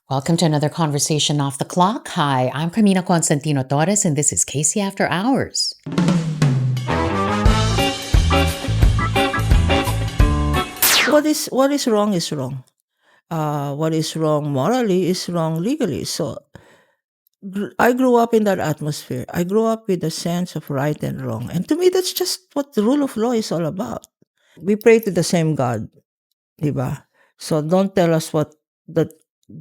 Welcome to another conversation off the clock. Hi, I'm Carmina Constantino Torres, and this is Casey After Hours. What is wrong is wrong. What is wrong morally is wrong legally. So I grew up in that atmosphere. I grew up with a sense of right and wrong, and to me, that's just what the rule of law is all about. We pray to the same God, diba? So don't tell us what that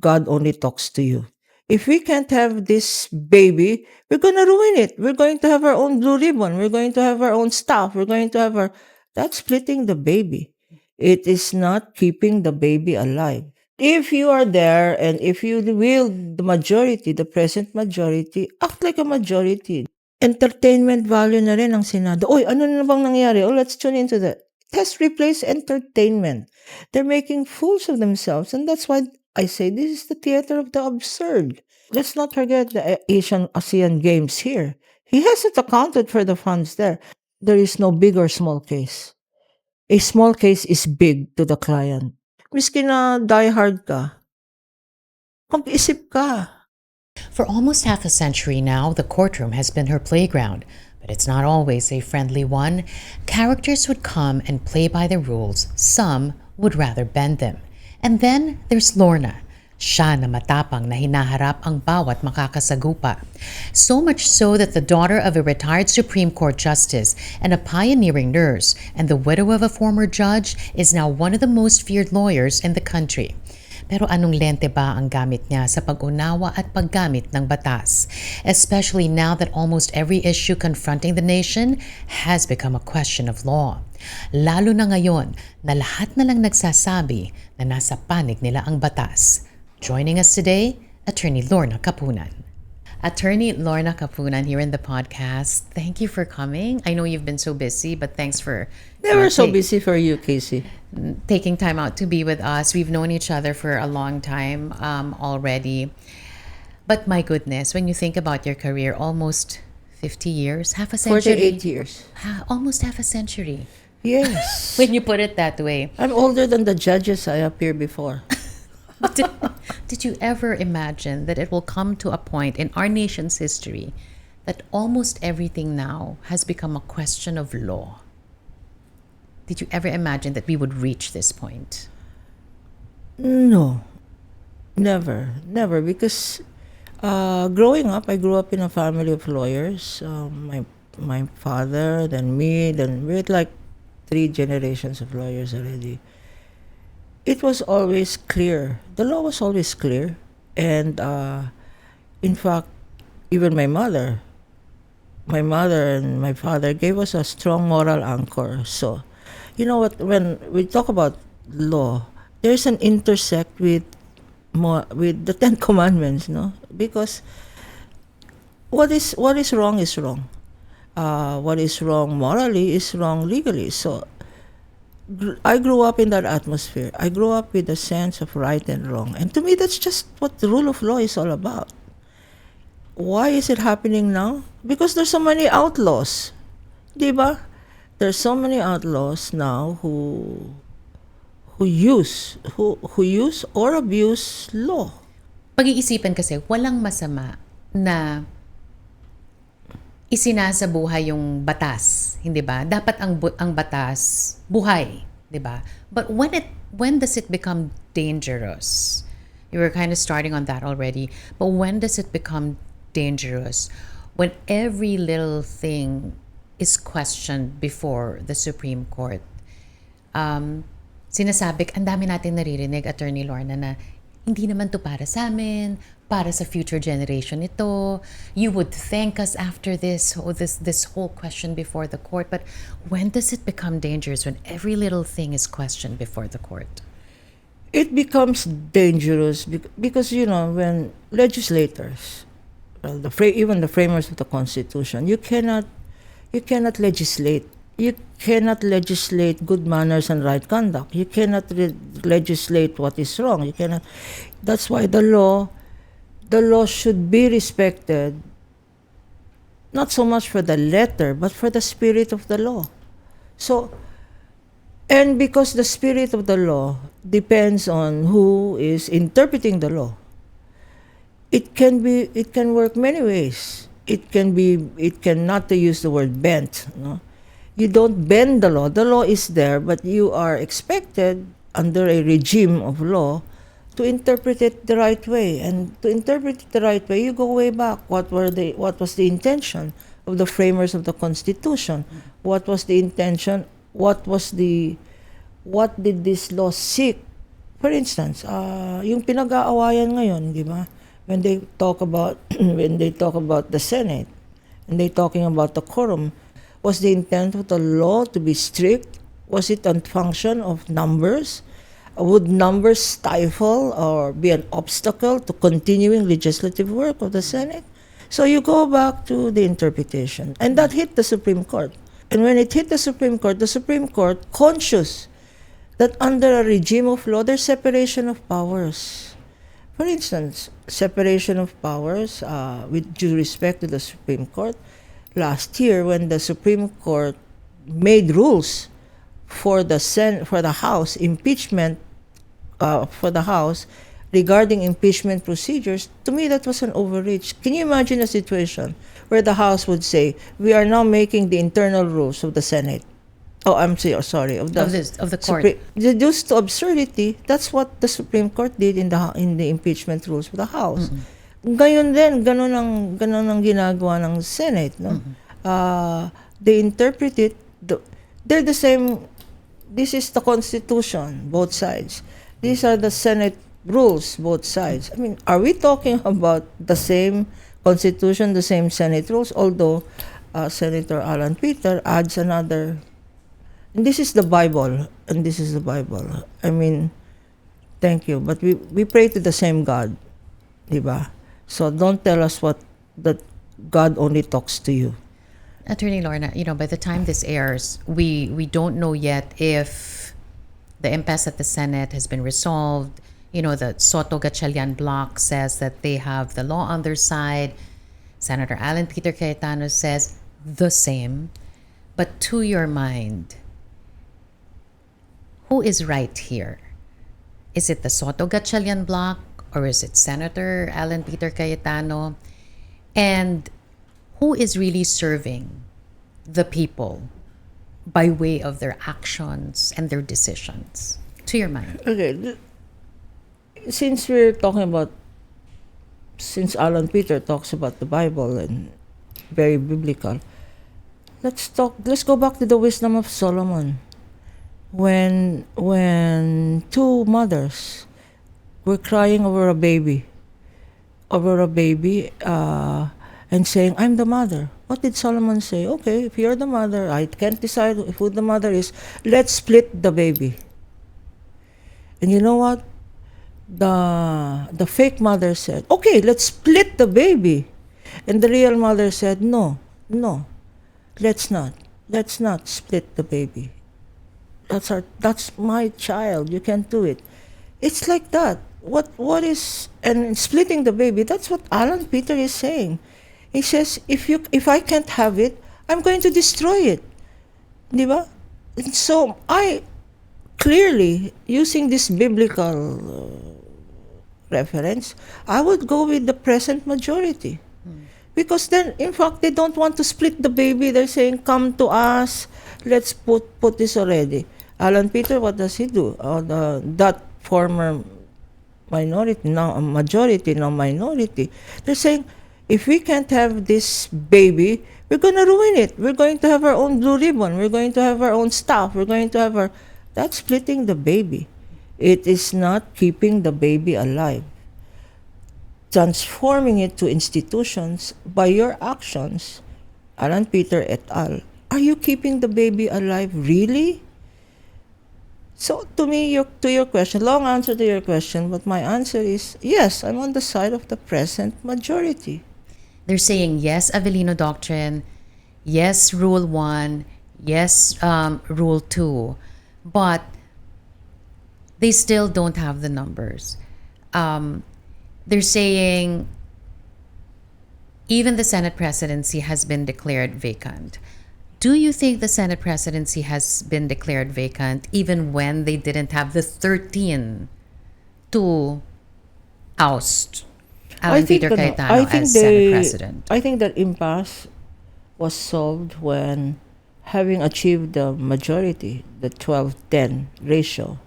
God only talks to you. If we can't have this baby, we're gonna ruin it. We're going to have our own blue ribbon. We're going to have our own stuff. We're going to have our that's splitting the baby. It is not keeping the baby alive. If you are there and if you will the majority, the present majority, act like a majority. Entertainment value na rin ang Senado. Oy, ano na bang nangyari? Oh, let's tune into that. It has replaced entertainment. They're making fools of themselves, and that's why I say this is the theater of the absurd. Let's not forget the Asian ASEAN Games here. He hasn't accounted for the funds there. There is no big or small case. A small case is big to the client. Miski na diehard ka, mag-isip ka. For almost half a century now, the courtroom has been her playground, but it's not always a friendly one. Characters would come and play by the rules, some would rather bend them. And then there's Lorna. Siya na matapang na hinaharap ang bawat makakasagupa. So much so that the daughter of a retired Supreme Court justice and a pioneering nurse and the widow of a former judge is now one of the most feared lawyers in the country. Pero anong lente ba ang gamit niya sa pag-unawa at paggamit ng batas? Especially now that almost every issue confronting the nation has become a question of law. Lalo na ngayon na lahat na lang nagsasabi na nasa panig nila ang batas. Joining us today, Attorney Lorna Kapunan. Attorney Lorna Kapunan here in the podcast. Thank you for coming. I know you've been so busy, but thanks for Never so busy for you, Casey. taking time out to be with us. We've known each other for a long time already. But my goodness, when you think about your career, almost 50 years, half a century. 48 years. Almost half a century. Yes. When you put it that way. I'm older than the judges I appear before. Did you ever imagine that it will come to a point in our nation's history that almost everything now has become a question of law? Did you ever imagine that we would reach this point? No. Never. Because growing up, I grew up in a family of lawyers. My father, then me, then we're like 3 generations of lawyers already. It was always clear. The law was always clear. And in fact, even my mother and my father gave us a strong moral anchor. So, you know what, when we talk about law, there's an intersect with the 10 commandments, no? Because what is wrong is wrong. What is wrong morally is wrong legally. So I grew up in that atmosphere. I grew up with a sense of right and wrong. And to me, that's just what the rule of law is all about. Why is it happening now? Because there's so many outlaws. Diba? There's so many outlaws now who use or abuse law. Pag-iisipan kasi, walang masama na isinasabuhay yung batas, hindi ba? Dapat ang batas buhay, di ba? But when does it become dangerous? You were kind of starting on that already. But when does it become dangerous? When every little thing is questioned before the Supreme Court. Sinasabi, ang dami natin naririnig, Attorney Lorna, na hindi naman to para sa amin, para sa future generation ito. You would thank us after this whole question before the court. But when does it become dangerous? When every little thing is questioned before the court? It becomes dangerous because when legislators, even the framers of the Constitution, you cannot legislate. You cannot legislate good manners and right conduct. You cannot legislate what is wrong. You cannot. That's why the law should be respected, not so much for the letter, but for the spirit of the law. So, and because the spirit of the law depends on who is interpreting the law. it can work many ways. It can not to use the word bent, no. You don't bend the law. The law is there, but you are expected under a regime of law to interpret it the right way. And to interpret it the right way, you go way back. What was the intention of the framers of the Constitution? What was the intention? What did this law seek? For instance, yung pinag-aawayan ngayon, di ba? When they talk about when they talk about the Senate and they talking about the quorum, was the intent of the law to be strict? Was it a function of numbers? Would numbers stifle or be an obstacle to continuing legislative work of the Senate? So you go back to the interpretation, and that hit the Supreme Court. And when it hit the Supreme Court, conscious that under a regime of law, there's separation of powers. For instance, separation of powers, with due respect to the Supreme Court, last year when the Supreme Court made rules for the House impeachment, for the House regarding impeachment procedures, to me that was an overreach. Can you imagine a situation where the House would say, "We are now making the internal rules of the Senate"? Oh, sorry, of of the court. Reduced to absurdity. That's what the Supreme Court did in the impeachment rules of the House. Gayon din, ganon ang ginagawa ng Senate, no? They interpret it. They're the same. This is the Constitution, both sides. These are the Senate rules, both sides. I mean, are we talking about the same Constitution, the same Senate rules? Although Senator Alan Peter adds another. And this is the Bible, I mean, thank you, but we pray to the same God, di ba? So don't tell us that God only talks to you. Attorney Lorna, by the time this airs, we don't know yet if the impasse at the Senate has been resolved. The Soto Gatchalian bloc says that they have the law on their side. Senator Alan Peter Cayetano says the same. But to your mind, who is right here? Is it the Soto Gatchalian bloc or is it Senator Alan Peter Cayetano? And who is really serving the people by way of their actions and their decisions? To your mind. Okay, since Alan Peter talks about the Bible and very biblical, let's go back to the wisdom of Solomon. When two mothers were crying over a baby, and saying, "I'm the mother." What did Solomon say? Okay, if you're the mother, I can't decide who the mother is. Let's split the baby. And you know what? The fake mother said, "Okay, let's split the baby." And the real mother said, No, let's not split the baby. That's my child. You can't do it. It's like that. What is, and splitting the baby? That's what Alan Peter is saying. He says, if I can't have it, I'm going to destroy it. Di ba? And so I clearly, using this biblical reference, I would go with the present majority. Because then, in fact, they don't want to split the baby. They're saying, "Come to us. Let's put this already." Alan Peter, what does he do? That former minority, now a majority, now minority. They're saying, if we can't have this baby, we're going to ruin it. We're going to have our own blue ribbon. We're going to have our own staff. We're going to have our... That's splitting the baby. It is not keeping the baby alive. Transforming it to institutions by your actions, Alan Peter et al. Are you keeping the baby alive really? So to me, to your question, long answer to your question, but my answer is yes, I'm on the side of the present majority. They're saying yes, Avellino Doctrine, yes, Rule 1, yes, Rule 2, but they still don't have the numbers. They're saying even the Senate presidency has been declared vacant. Do you think the Senate presidency has been declared vacant even when they didn't have the 13 to oust? Alan Peter Cayetano as Senate President. I think that impasse was solved when, having achieved the majority, the 12-10 ratio,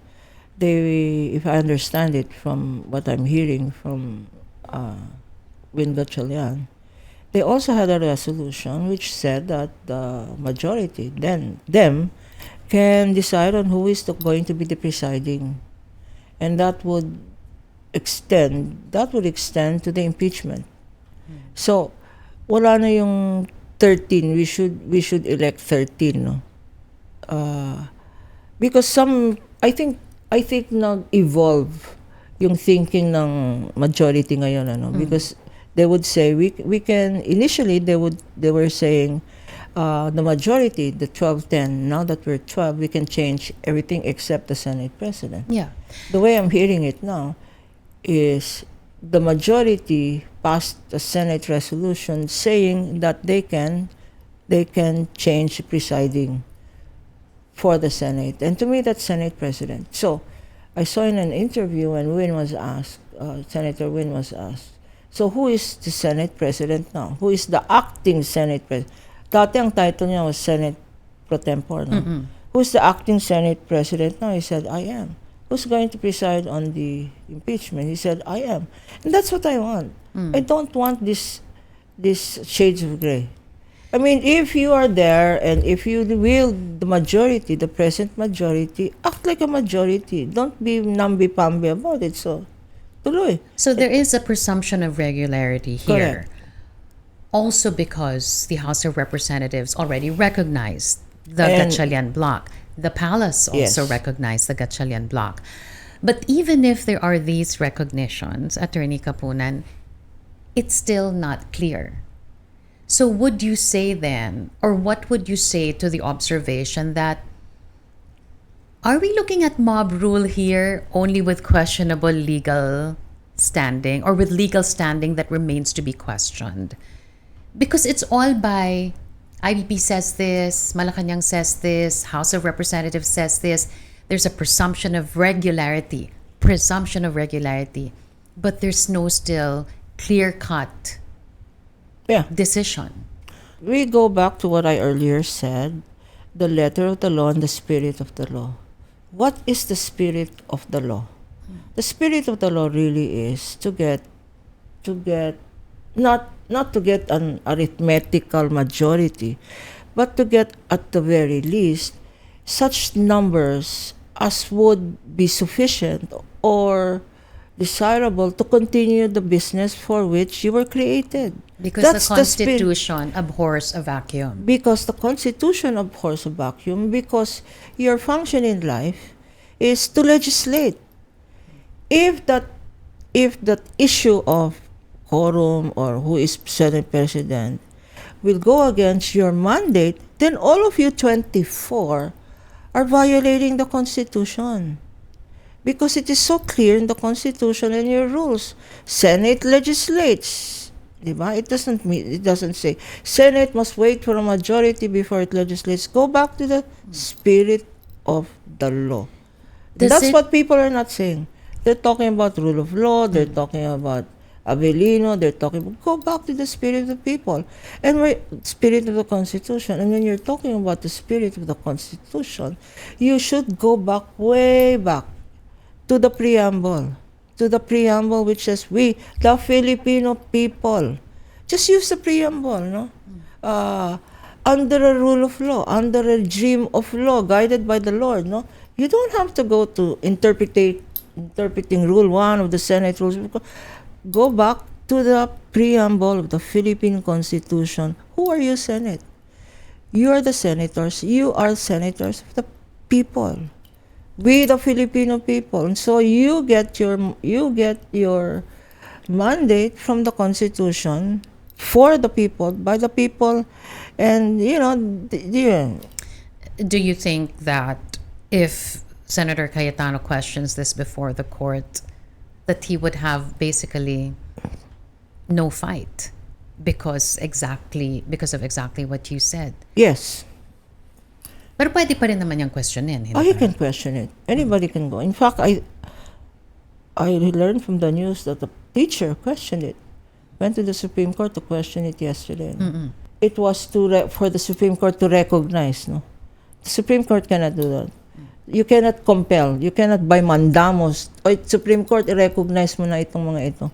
they, if I understand it from what I'm hearing from Win Gatchalian, they also had a resolution which said that the majority, then them, can decide on who is going to be the presiding, and that would extend to the impeachment. So wala na yung 13. We should elect 13, no? Because I think nag-evolve yung thinking ng majority ngayon, ano, because they would say we can, initially they were saying the majority, the 12-10, now that we're 12, we can change everything except the Senate President. Yeah. The way I'm hearing it now is the majority passed a Senate resolution saying that they can change presiding for the Senate. And to me, that's Senate President. So I saw in an interview when Win was asked, Senator Win was asked, so who is the Senate President now? Who is the acting Senate President? Dati ang title niya was Senate Pro Tempore. No? Who's the acting Senate President now? He said, I am. Who's going to preside on the impeachment? He said, I am. And that's what I want. I don't want this shades of gray. I mean, if you are there and if you will, the majority, the present majority, act like a majority. Don't be namby-pamby about it. So, tuloy. So there is a presumption of regularity here. Correct. Also because the House of Representatives already recognized the And- Gatchalian bloc. The palace also Yes. recognized the Gatchalian bloc. But even if there are these recognitions, Attorney Kapunan, it's still not clear. So would you say then, or what would you say to the observation that, are we looking at mob rule here only with questionable legal standing, or with legal standing that remains to be questioned? Because it's all by IBP says this, Malacanang says this, House of Representatives says this. There's a presumption of regularity, but there's no still clear-cut Yeah. decision. We go back to what I earlier said, the letter of the law and the spirit of the law. What is the spirit of the law? The spirit of the law really is to get not to get an arithmetical majority, but to get at the very least such numbers as would be sufficient or desirable to continue the business for which you were created. Because That's the the spirit. Constitution abhors a vacuum. Because the Constitution abhors a vacuum, because your function in life is to legislate. If that issue of quorum or who is Senate President will go against your mandate, then all of you 24 are violating the Constitution. Because it is so clear in the Constitution and your rules. Senate legislates. Diba? It doesn't say Senate must wait for a majority before it legislates. Go back to the spirit of the law. That's what people are not saying. They're talking about rule of law, they're talking about Avellino, they're talking about, go back to the spirit of the people and spirit of the Constitution. And when you're talking about the spirit of the Constitution, you should go back, way back, to the preamble which says, we, the Filipino people. Just use the preamble, no? Under a rule of law, under a regime of law, guided by the Lord, no? You don't have to go to interpreting Rule 1 of the Senate rules. Go back to the preamble of the Philippine Constitution. Who are you, Senate? You are the senators. You are senators of the people. We, the Filipino people. And so you get your mandate from the Constitution for the people, by the people, and Do you think that if Senator Cayetano questions this before the court, that he would have basically no fight because of exactly what you said? Yes. Pero pwede pa rin naman yung questionin. Oh, you can question it. Anybody can go. In fact, I learned from the news that the teacher questioned it, went to the Supreme Court to question it yesterday. No? It was for the Supreme Court to recognize. No, the Supreme Court cannot do that. You cannot compel. You cannot by mandamus. O Supreme Court, i-recognize mo na itong mga ito.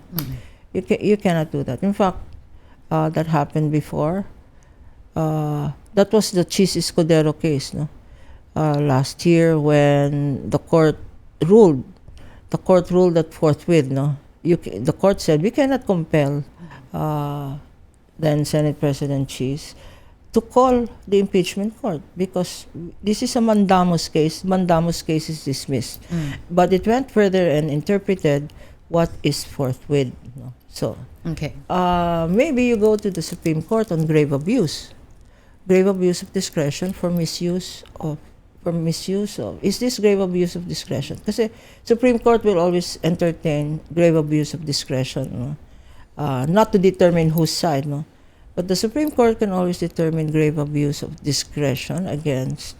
You cannot do that. In fact, that happened before. That was the Chis Escudero case, no? Last year when the court ruled that forthwith, no? The court said we cannot compel then Senate President Chis to call the impeachment court because this is a mandamus case. Mandamus case is dismissed. But it went further and interpreted what is forthwith. No? So, Okay. maybe you go to the Supreme Court on grave abuse of discretion for misuse of. Is this grave abuse of discretion? Kasi Supreme Court will always entertain grave abuse of discretion, no? Not to determine whose side, no? But the Supreme Court can always determine grave abuse of discretion against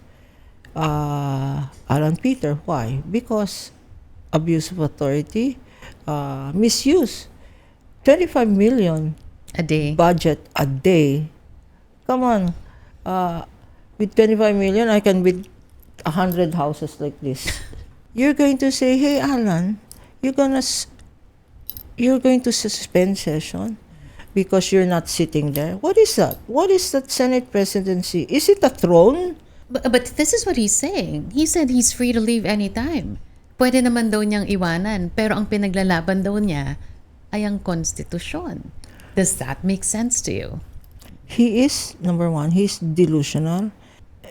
Alan Peter. Why? Because abuse of authority, misuse. 25 million A day. budget a day. Come on. With 25 million, I can build 100 houses like this. You're going to say, hey, Alan, you're going to suspend session because you're not sitting there. What is that? What is that Senate presidency? Is it a throne? But this is what he's saying. He said he's free to leave anytime. Pwede naman daw niyang iwanan, pero ang pinaglalaban daw niya ay ang konstitusyon. Does that make sense to you? He is, number one, he's delusional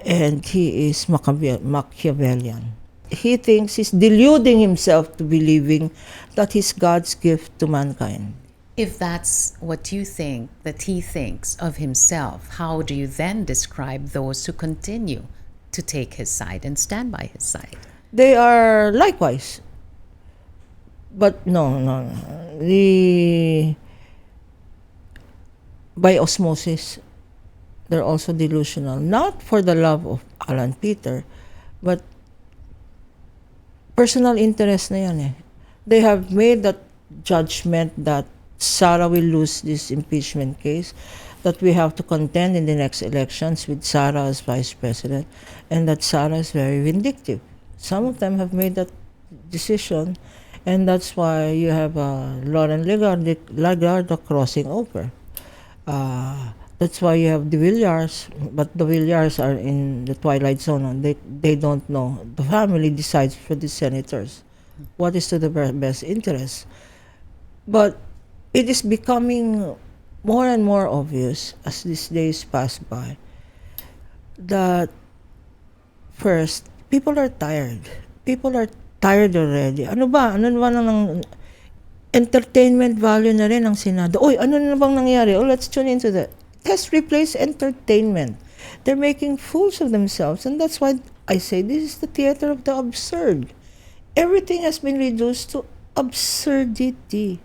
and he is Machiavellian. He thinks he's deluding himself to believing that he's God's gift to mankind. If that's what you think that he thinks of himself, how do you then describe those who continue to take his side and stand by his side? They are likewise. But no. By osmosis, they're also delusional. Not for the love of Alan Peter, but personal interest na yan eh. They have made that judgment that Sara will lose this impeachment case, that we have to contend in the next elections with Sara as vice president, and that Sara is very vindictive. Some of them have made that decision, and that's why you have Lauren Lagarde crossing over. That's why you have the Villiers, but the Villiers are in the twilight zone. They don't know. The family decides for the senators what is to the best interest. But it is becoming more and more obvious as these days pass by that first, people are tired. People are tired already. Ano ba? Ano ba nang entertainment value na rin ng Senado? Oy, ano na bang nangyari? Oh, let's tune into that. It has replaced entertainment. They're making fools of themselves, and that's why I say this is the theater of the absurd. Everything has been reduced to absurdity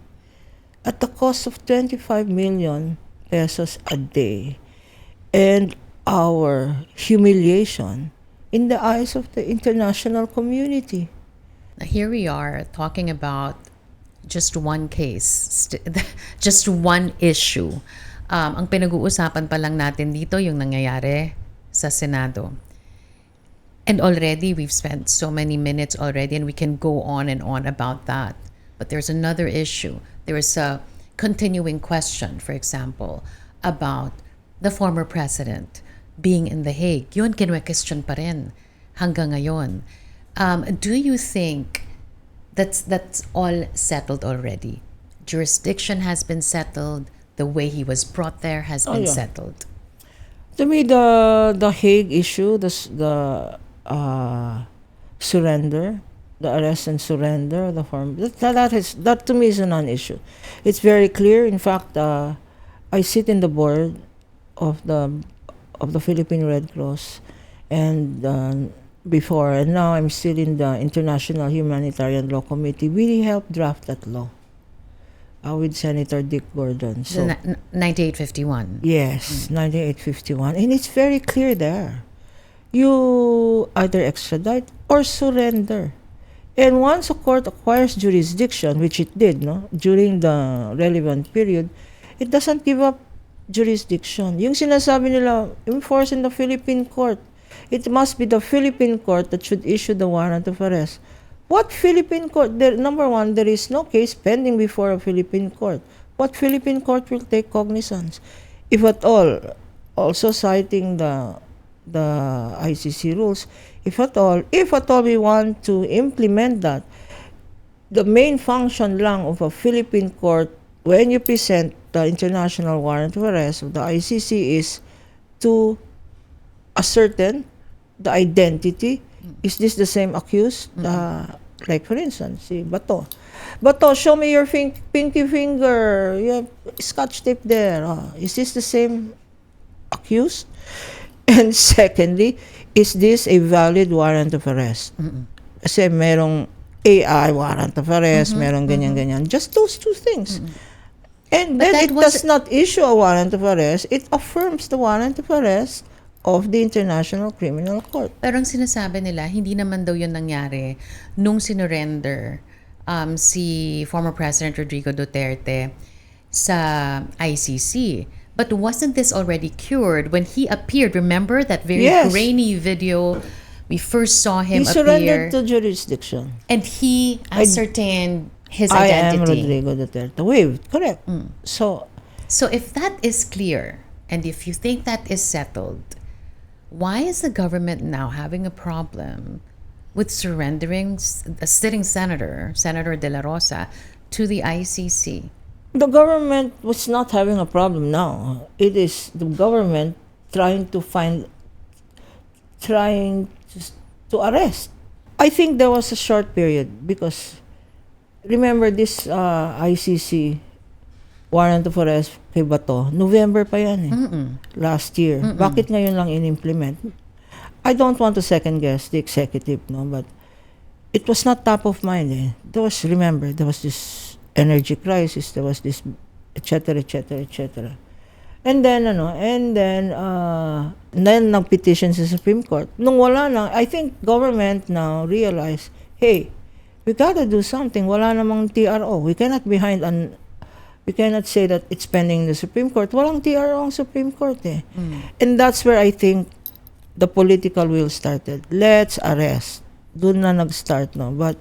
at the cost of 25 million pesos a day, and our humiliation in the eyes of the international community. Here we are talking about just one case, just one issue. Ang pinag-uusapan pa lang natin dito yung nangyayari sa Senado. And already we've spent so many minutes already, and we can go on and on about that. But there's another issue. There is a continuing question, for example, about the former president being in The Hague. Yun, kinwe-question pa rin hanggang ngayon. Do you think that's all settled already? Jurisdiction has been settled. The way he was brought there has been settled. To me, the Hague issue, the surrender, the arrest and surrender of the form, that to me is a non-issue. It's very clear. In fact, I sit in the board of the Philippine Red Cross, and before, and now I'm still in the International Humanitarian Law Committee. We helped draft that law with Senator Dick Gordon. So, 9851. yes, 9851. And it's very clear there. You either extradite or surrender. And once a court acquires jurisdiction, which it did, no, during the relevant period, it doesn't give up jurisdiction. Yung sinasabi nila, enforce in the Philippine court. It must be the Philippine court that should issue the warrant of arrest. What Philippine court? Number one, there is no case pending before a Philippine court. What Philippine court will take cognizance? If at all, also citing the ICC rules, if at all we want to implement that, the main function lang of a Philippine court when you present the international warrant of arrest of the ICC is to ascertain the identity. Is this the same accused? Like for instance, si Bato. Bato, show me your pinky finger. You have scotch tape there. Is this the same accused? And secondly, is this a valid warrant of arrest? Kasi merong AI warrant of arrest, merong ganyan-ganyan. Just those two things. And But then that it was- does not issue a warrant of arrest. It affirms the warrant of arrest of the International Criminal Court. Pero ang sinasabi nila, hindi naman daw yun nangyari nung sinurrender si former President Rodrigo Duterte sa ICC. But wasn't this already cured when he appeared? Remember that very Yes. grainy video? We first saw him He appear surrendered to jurisdiction. and he ascertained his I am identity. Rodrigo Duterte. Wait, correct. So, So if that is clear, and if you think that is settled, why is the government now having a problem with surrendering a sitting senator, Senator De La Rosa, to the ICC? the government was not having a problem now. It is the government trying to arrest. I think there was a short period because remember this ICC warrant of arrest kay Bato, November pa yan last year. Bakit ngayon lang in-implement? I don't want to second guess the executive, no, but it was not top of mind. There was this energy crisis, there was this etc. And then nag-petition sa Supreme Court. Nung wala na, I think government now realized, hey, we gotta do something. Wala namang TRO. We cannot say that it's pending in the Supreme Court. Walang TRO ang Supreme Court eh. And that's where I think the political will started. Let's arrest. Doon na nag-start, no? But,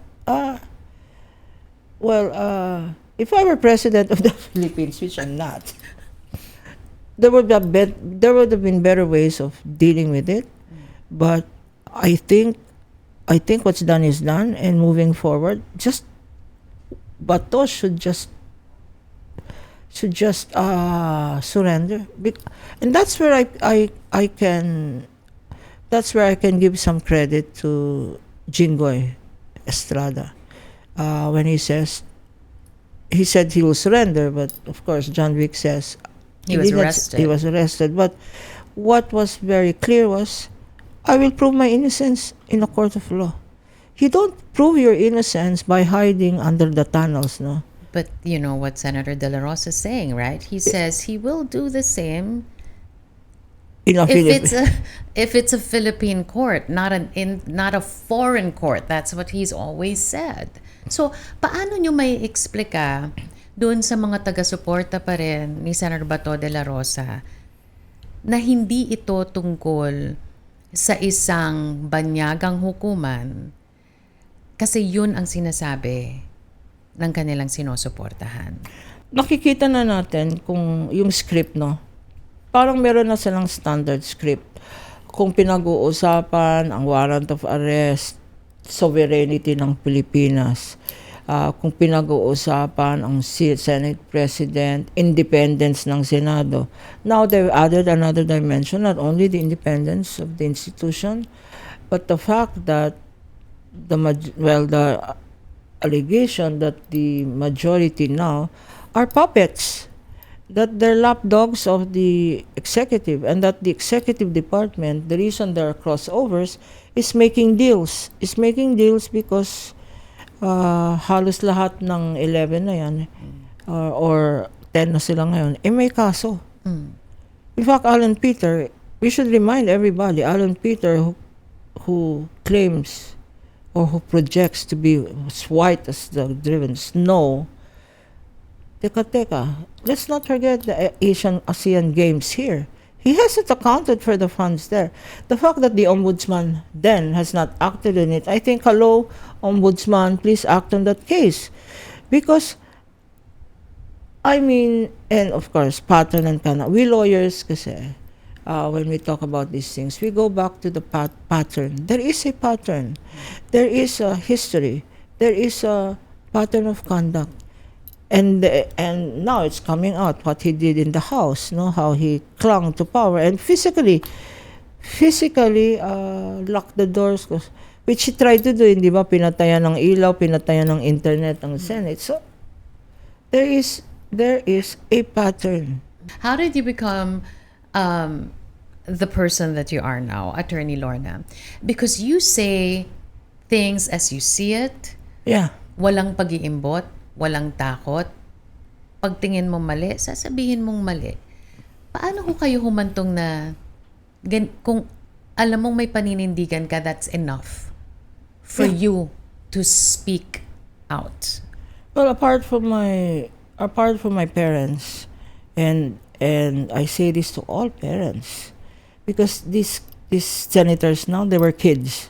if I were president of the Philippines, which I'm not, there would have been better ways of dealing with it. But I think what's done is done, and moving forward, Bato should just surrender. And that's where I can give some credit to Jinggoy Estrada. When he said he will surrender, but of course John Wick says He was arrested. He was arrested. But what was very clear was, I will prove my innocence in a court of law. You don't prove your innocence by hiding under the tunnels, no? But you know what Senator De La Rosa is saying, right? He says he will do the same if it's a Philippine court, not a foreign court. That's what he's always said. So, paano nyo may explika doon sa mga taga-suporta pa rin ni Senator Bato de la Rosa na hindi ito tungkol sa isang banyagang hukuman kasi yun ang sinasabi ng kanilang sinusuportahan? Nakikita na natin kung yung script, no? Parang meron na silang standard script. Kung pinag-uusapan ang warrant of arrest, sovereignty ng Pilipinas, kung pinag-uusapan ang Senate President, independence ng Senado. Now they've added another dimension, not only the independence of the institution, but the fact that the allegation that the majority now are puppets, that they're lapdogs of the executive, and that the executive department, the reason there are crossovers, is making deals. Is making deals because halos lahat ng 11 na yan, or 10 na sila ngayon, may kaso. In fact, Alan Peter, we should remind everybody, Alan Peter who claims or who projects to be as white as the driven snow, teka, let's not forget the Asian ASEAN Games here. He hasn't accounted for the funds there. The fact that the ombudsman then has not acted on it, I think, hello, ombudsman, please act on that case. Because, I mean, and of course, pattern and kana. We lawyers, kasi, when we talk about these things, we go back to the pattern. There is a pattern. There is a history. There is a pattern of conduct. And now it's coming out what he did in the house, no, how he clung to power and physically locked the doors, which he tried to do, hindi ba, pinatayan ng ilaw, pinatayan ng internet ang Senate. So there is a pattern. How did you become the person that you are now, Attorney Lorna? Because you say things as you see it, Yeah. walang pag-iimbot, walang takot. Pagtingin mo mali, sasabihin mong mali. Paano ko kayo humantong na kung alam mong may paninindigan ka, that's enough for you to speak out? Well, apart from my parents, and I say this to all parents, because these senators now, they were kids.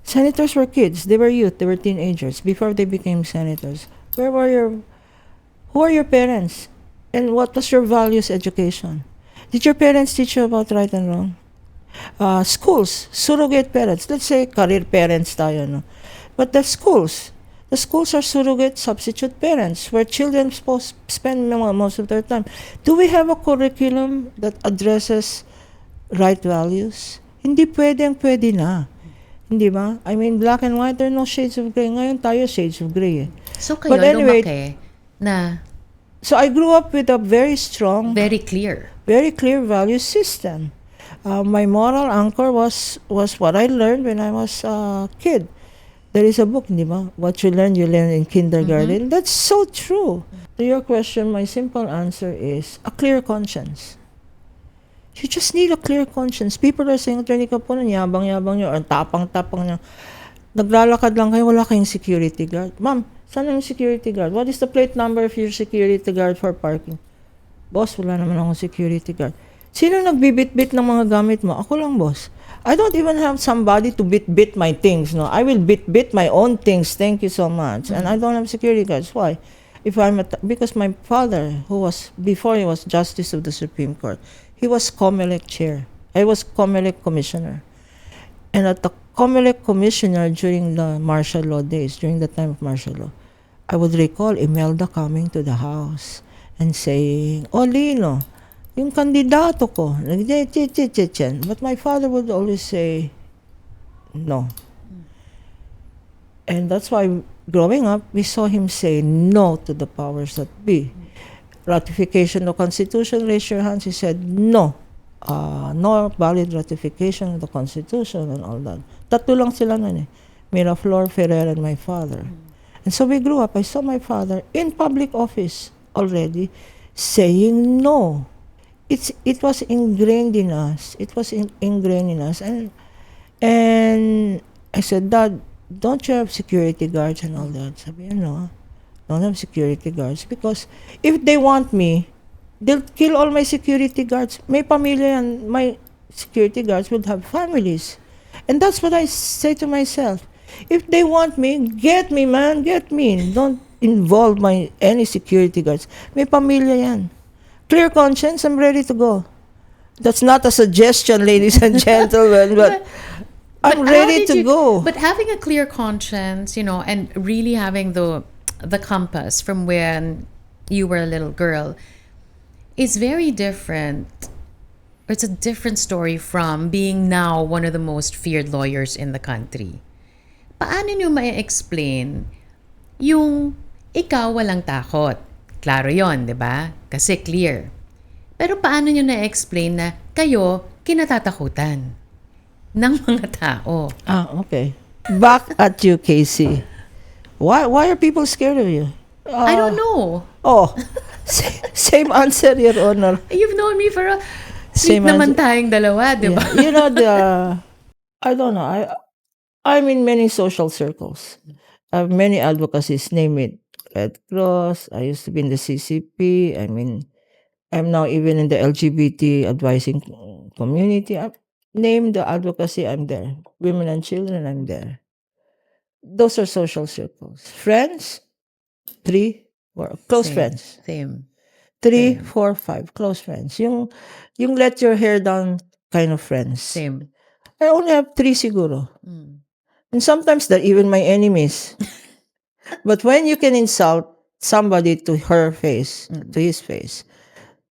Senators were kids. They were youth. They were teenagers before they became senators. Who are your parents? And what was your values education? Did your parents teach you about right and wrong? Schools, surrogate parents. Let's say career parents tayo, no? But the schools are surrogate substitute parents where children supposed spend most of their time. Do we have a curriculum that addresses right values? Hindi pwede na. Hindi ba? I mean, black and white, there are no shades of gray. Ngayon tayo, shades of gray. So kayo But anyway, lumaki na so I grew up with a very strong, very clear. very clear value system. My moral anchor was what I learned when I was a kid. There is a book, di ba? What you learn in kindergarten. That's so true. To your question, my simple answer is a clear conscience. You just need a clear conscience. People are saying, Attorney Caponan, yabang-yabang nyo, or tapang-tapang nyo. Naglalakad lang kayo, wala kayong security guard. Ma'am, saan yung security guard? What is the plate number of your security guard for parking? Boss, wala naman akong security guard. Sino nagbibit-bit ng mga gamit mo? Ako lang, boss. I don't even have somebody to bit my things. No, I will bit my own things. Thank you so much. And I don't have security guards. Why? Because my father, before he was Justice of the Supreme Court, he was COMELEC chair. I was COMELEC commissioner. And at the COMELEC commissioner during the martial law days, during the time of martial law, I would recall Imelda coming to the house and saying, "Oh, Lino, yung kandidato ko." But my father would always say, "No." And that's why growing up, we saw him say no to the powers that be. Ratification of Constitution, raise your hands. He said no. No valid ratification of the Constitution and all that. Tatlo lang sila nun eh. Miraflor, Ferrer, and my father. And so we grew up. I saw my father in public office already saying no. It was ingrained in us. It was ingrained in us. And I said, "Dad, don't you have security guards and all that?" Sabi niya, "No, don't have security guards because if they want me, they'll kill all my security guards. May pamilya yan. My security guards would have families." And that's what I say to myself. If they want me, get me, man, get me. Don't involve any security guards. May pamilya yan. Clear conscience, I'm ready to go. That's not a suggestion, ladies and gentlemen, but I'm ready to go. But having a clear conscience, and really having the compass from when you were a little girl is very different. It's a different story from being now one of the most feared lawyers in the country. Paano nyo ma-explain yung ikaw walang takot? Klaro yon, di ba? Kasi clear. Pero paano nyo na-explain na kayo kinatatakutan ng mga tao? Okay. Back at you, Casey. Why are people scared of you? I don't know. Oh, same answer, Your Honor. You've known me for sweet Same naman answer. tayong dalawa, di ba? Yeah. I don't know. I'm in many social circles. I have many advocacies, name it. Red Cross, I used to be in the CCP, I'm now even in the LGBT advising community. Name the advocacy, I'm there. Women and children, I'm there. Those are social circles. Friends, three, four, close Same. friends. Same. Three, Same. 4, 5, close friends. Yung let your hair down kind of friends. Same. I only have three siguro. Mm. And sometimes they're even my enemies. But when you can insult somebody to her face, Mm. to his face,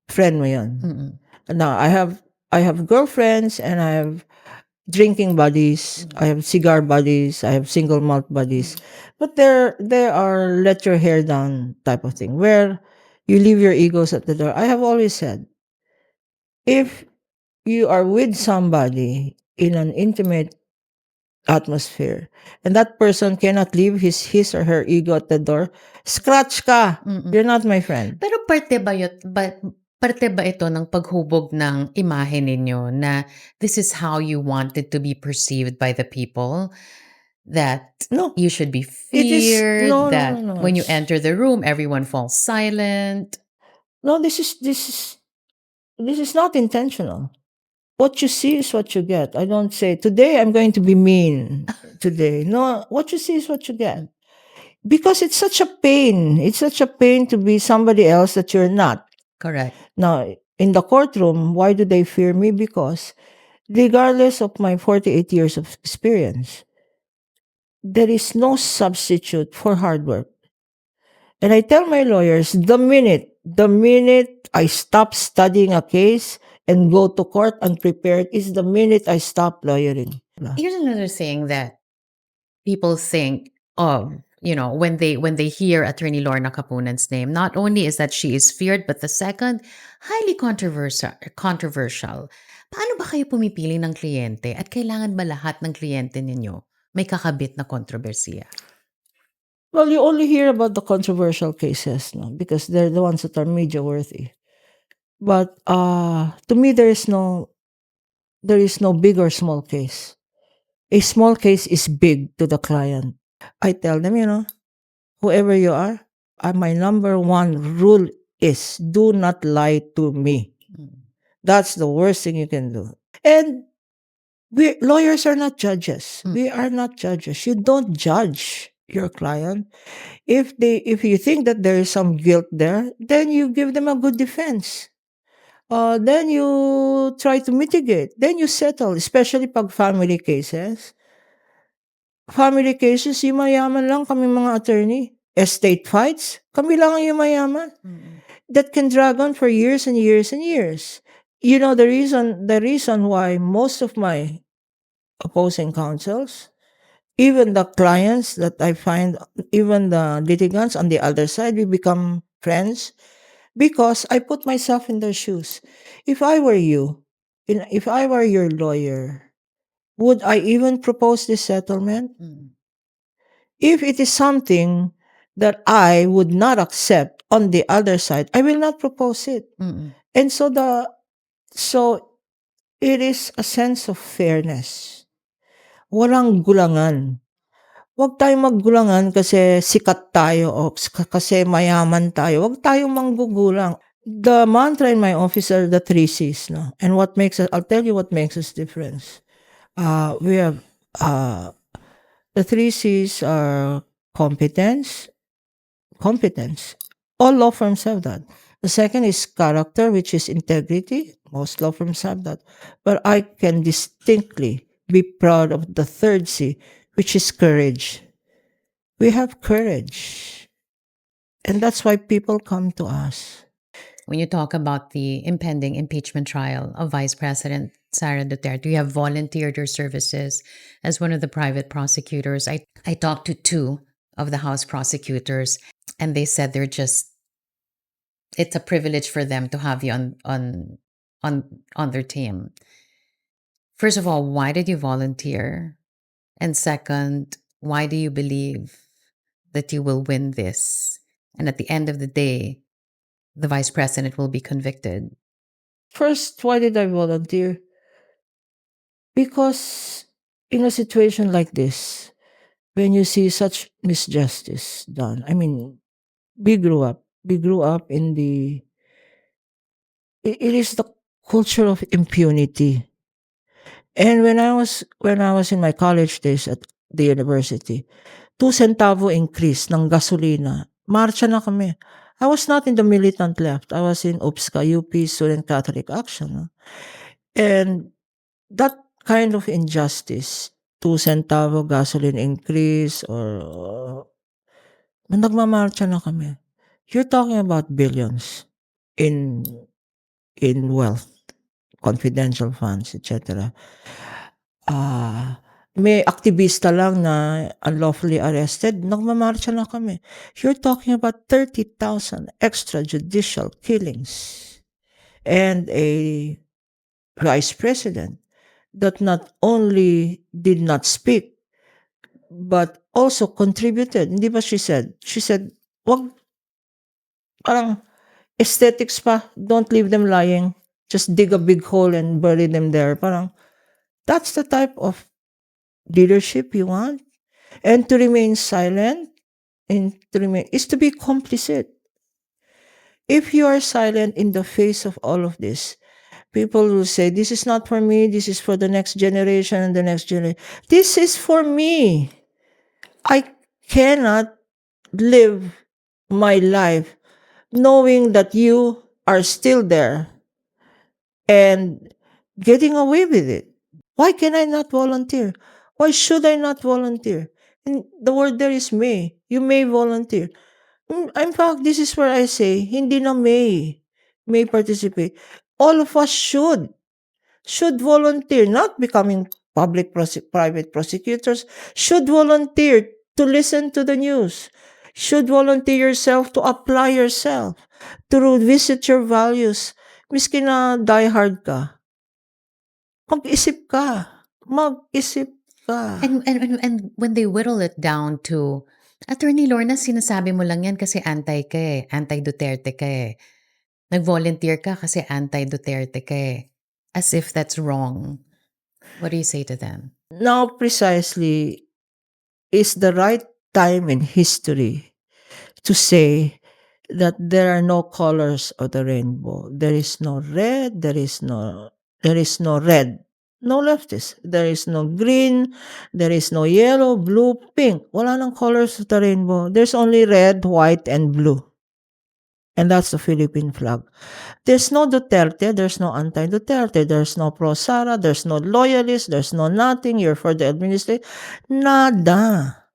friend mo yun. Mm-mm. Now, I have girlfriends and I have drinking buddies, I have cigar buddies, I have single malt buddies. But there are let your hair down type of thing where you leave your egos at the door. I have always said, if you are with somebody in an intimate atmosphere and that person cannot leave his or her ego at the door, scratch ka. Mm-mm. You're not my friend. Pero parte ba ito ng paghubog ng imahe ninyo na this is how you wanted to be perceived by the people? That No. you should be It is feared, no, no, that no, no. when you It's, enter the room, everyone falls silent. no, this is not intentional. What you see is what you get. I don't say today I'm going to be mean today. No, what you see is what you get. Because it's such a pain. It's such a pain to be somebody else that you're not. Correct. Now, in the courtroom, why do they fear me? Because regardless of my 48 years of experience, there is no substitute for hard work. And I tell my lawyers, the minute I stop studying a case and go to court unprepared is the minute I stop lawyering. Here's another thing that people think of, when they hear Attorney Lorna Capunan's name. Not only is that she is feared, but the second, highly controversial. Paano ba kayo pumipili ng kliyente at kailangan ba lahat ng kliyente ninyo may kakabit na kontrobersiya? Well, you only hear about the controversial cases, no, because they're the ones that are media worthy. But to me, there is no big or small case. A small case is big to the client. I tell them, whoever you are, my number one rule is do not lie to me. That's the worst thing you can do. And lawyers are not judges. We are not judges. You don't judge your client. If you think that there is some guilt there, then you give them a good defense. Then you try to mitigate. Then you settle, especially pag family cases. Family cases, yung mayaman lang kami mga attorney. Estate fights, kami lang ang yung mayaman. That can drag on for years and years and years. You know the reason why most of my opposing counsels, even the clients that I find, even the litigants on the other side, we become friends because I put myself in their shoes. If I were you, if I were your lawyer, would I even propose this settlement? If it is something that I would not accept on the other side, I will not propose it. And so it is a sense of fairness. Walang gulangan. Huwag tayong maggulangan kasi sikat tayo o kasi mayaman tayo. Huwag tayong manggugulang. The mantra in my office are the 3 C's. No? And I'll tell you what makes us difference. We have, the 3 C's are competence. All law firms have that. The second is character, which is integrity. Most law firms have that. But I can distinctly be proud of the third C, which is courage. We have courage. And that's why people come to us. When you talk about the impending impeachment trial of Vice President Sara Duterte, you have volunteered your services as one of the private prosecutors. I talked to 2 of the House prosecutors, and they said it's a privilege for them to have you on their team. First of all, why did you volunteer? And second, why do you believe that you will win this? And at the end of the day, the vice president will be convicted. First, why did I volunteer? Because in a situation like this, when you see such misjustice done, I mean, we grew up in it is the culture of impunity. And when I was in my college days at the university, 2 centavo increase ng gasolina, marcha na kami. I was not in the militant left. I was in UPSCA, UP Student Catholic Action. No? And that kind of injustice, 2 centavo gasoline increase or nagmamarcha na kami. You're talking about billions in wealth, confidential funds, etc. May aktivista lang na unlawfully arrested, nagmamarcha na kami. You're talking about 30,000 extrajudicial killings and a vice president that not only did not speak, but also contributed. Hindi ba she said, wag, parang aesthetics pa, don't leave them lying. Just dig a big hole and bury them there. Parang, that's the type of leadership you want? And to remain silent is to be complicit. If you are silent in the face of all of this, people will say, this is not for me, this is for the next generation and the next generation. This is for me. I cannot live my life knowing that you are still there and getting away with it. Why can I not volunteer? Why should I not volunteer? And the word there is may. You may volunteer. In fact, this is where I say, hindi na may participate. All of us should volunteer, not becoming private prosecutors, should volunteer to listen to the news, should volunteer yourself to apply yourself, to visit your values. Miski na diehard ka, mag-isip ka. Mag-isip ka. And when they whittle it down to, Attorney Lorna, sinasabi mo lang yan kasi anti ka eh, anti-Duterte ka eh. Nag-volunteer ka kasi anti-Duterte ka eh. As if that's wrong. What do you say to them? Now precisely is the right time in history to say that there are no colors of the rainbow. There is no red, there is no red. No leftist. There is no green, there is no yellow, blue, pink. Wala nang colors of the rainbow. There's only red, white, and blue. And that's the Philippine flag. There's no Duterte, there's no anti-Duterte, there's no pro-Sara, there's no loyalist, there's no nothing, you're for the administration. Nada.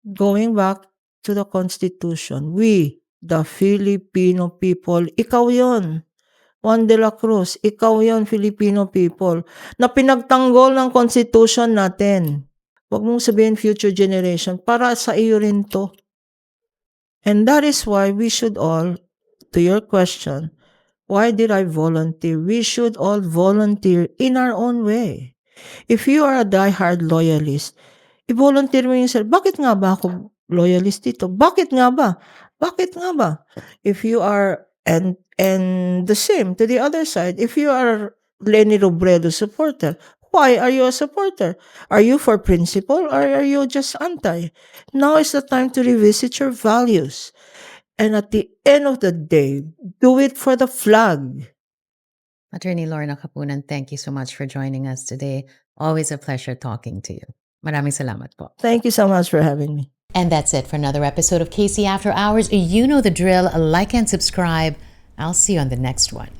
Going back to the Constitution, we, the Filipino people, ikaw yon. Juan de la Cruz, ikaw yon, Filipino people, na pinagtanggol ng Constitution natin. Huwag mong sabihin future generation, para sa iyo rin to. And that is why we should all, to your question, why did I volunteer? We should all volunteer in our own way. If you are a diehard loyalist, i-volunteer mo yourself. Bakit nga ba ako loyalist dito? Bakit nga ba? Bakit nga ba? If you are, and the same to the other side, if you are Leni Robredo supporter, why are you a supporter? Are you for principle or are you just anti? Now is the time to revisit your values. And at the end of the day, do it for the flag. Attorney Lorna Kapunan, thank you so much for joining us today. Always a pleasure talking to you. Maraming salamat po. Thank you so much for having me. And that's it for another episode of KC After Hours. You know the drill. Like and subscribe. I'll see you on the next one.